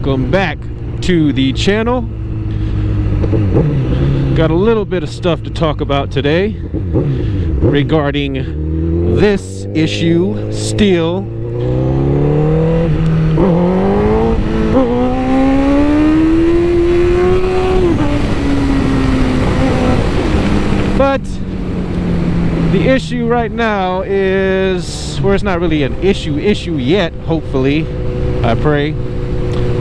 Welcome back to the channel. Got a little bit of stuff to talk about today regarding this issue still. But the issue right now is, well, it's not really an issue yet, hopefully, I pray.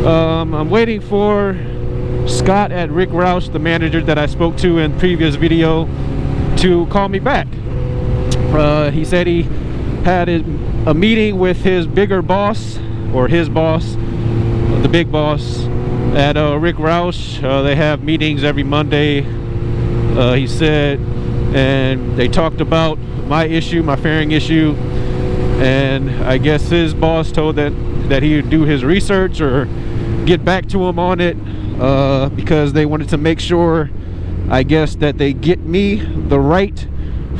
I'm waiting for Scott at Rick Roush, the manager that I spoke to in previous video, to call me back. He said he had a meeting with his bigger boss, or his boss, the big boss at Rick Roush. They have meetings every Monday, he said, and they talked about my issue, my fairing issue, and I guess his boss told that he would do his research or get back to him on it, because they wanted to make sure, I guess, that they get me the right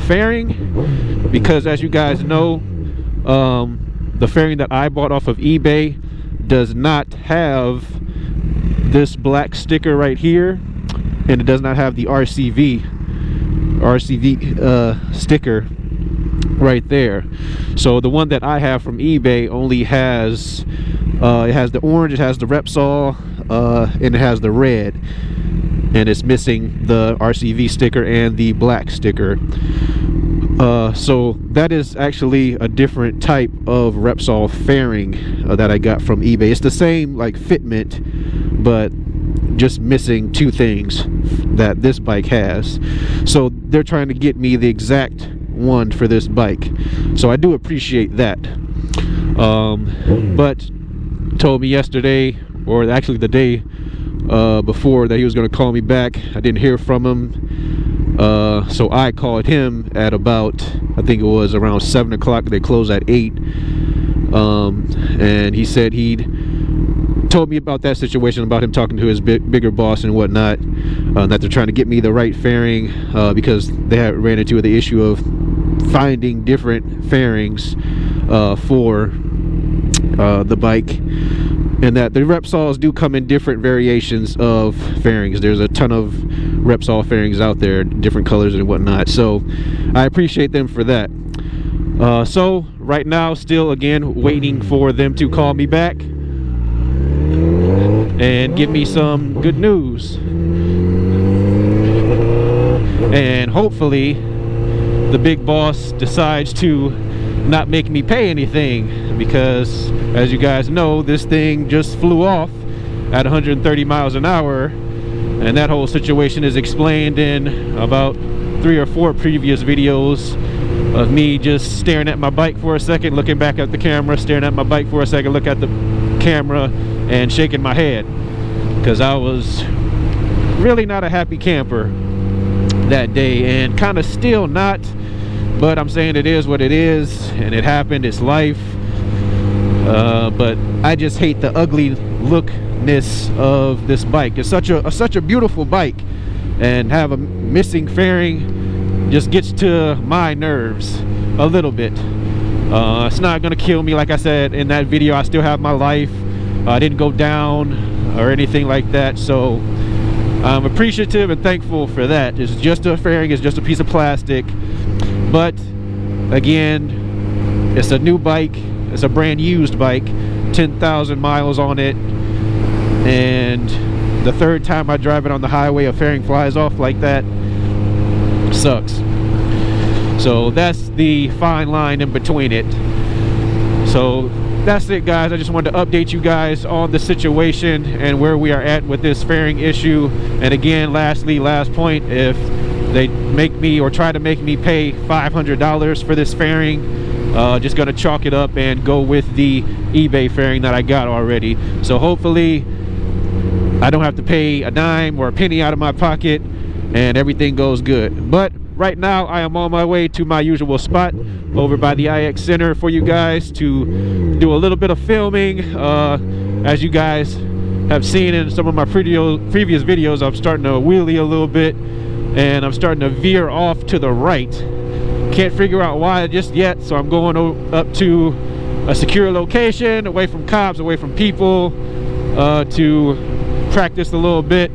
fairing, because as you guys know, the fairing that I bought off of eBay does not have this black sticker right here, and it does not have the RCV sticker right there. So the one that I have from eBay only has it has the orange, it has the Repsol, and it has the red, and it's missing the RCV sticker and the black sticker. So that is actually a different type of Repsol fairing that I got from eBay. It's the same like fitment, but just missing two things that this bike has. So they're trying to get me the exact one for this bike, so I do appreciate that. But told me yesterday, or actually the day before, that he was going to call me back. I didn't hear from him, so I called him at about, I think it was around 7 o'clock. They close at 8, and he said he'd told me about that situation, about him talking to his bigger boss and whatnot, that they're trying to get me the right fairing, because they had ran into the issue of finding different fairings for the bike, and that the Repsols do come in different variations of fairings. There's a ton of Repsol fairings out there, different colors and whatnot, so I appreciate them for that. So right now, still again waiting for them to call me back and give me some good news, and hopefully the big boss decides to not make me pay anything, because as you guys know, this thing just flew off at 130 miles an hour, and that whole situation is explained in about 3 or 4 previous videos of me just staring at my bike for a second, looking back at the camera, staring at my bike for a second, look at the camera, and shaking my head, because I was really not a happy camper that day, and kind of still not, but I'm saying it is what it is, and it happened, it's life. But I just hate the ugly lookness of this bike. It's such a beautiful bike, and have a missing fairing just gets to my nerves a little bit. It's not gonna kill me. Like I said in that video, I still have my life. I didn't go down or anything like that, so I'm appreciative and thankful for that. It's just a fairing, it's just a piece of plastic, but again, it's a new bike, it's a brand used bike, 10,000 miles on it, and the third time I drive it on the highway, a fairing flies off like that. Sucks. So that's the fine line in between it. So that's it, guys. I just wanted to update you guys on the situation and where we are at with this fairing issue. And again, lastly, last point, if they make me or try to make me pay $500 for this fairing, just gonna chalk it up and go with the eBay fairing that I got already. So hopefully I don't have to pay a dime or a penny out of my pocket and everything goes good. But right now I am on my way to my usual spot over by the IX Center for you guys to do a little bit of filming. As you guys have seen in some of my previous videos, I'm starting to wheelie a little bit, and I'm starting to veer off to the right. Can't figure out why just yet, so I'm going up to a secure location, away from cops, away from people, to practice a little bit,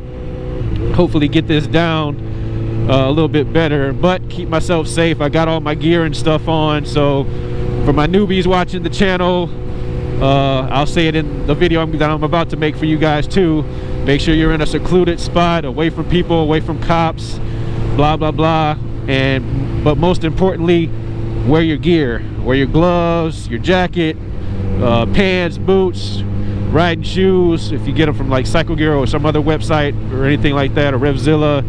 hopefully get this down a little bit better, but keep myself safe. I got all my gear and stuff on, so for my newbies watching the channel, I'll say it in the video that I'm about to make for you guys too. Make sure you're in a secluded spot, away from people, away from cops, blah blah blah. But most importantly, wear your gear, wear your gloves, your jacket, pants, boots, riding shoes if you get them from like Cycle Gear or some other website or anything like that, or Revzilla.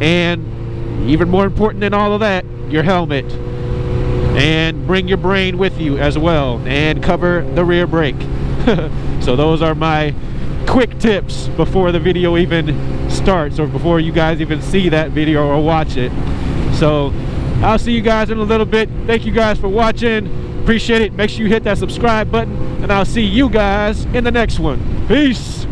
And even more important than all of that, your helmet. And bring your brain with you as well, and cover the rear brake. So those are my quick tips before the video even starts, or before you guys even see that video or watch it. So I'll see you guys in a little bit. Thank you guys for watching. Appreciate it. Make sure you hit that subscribe button, and I'll see you guys in the next one. Peace.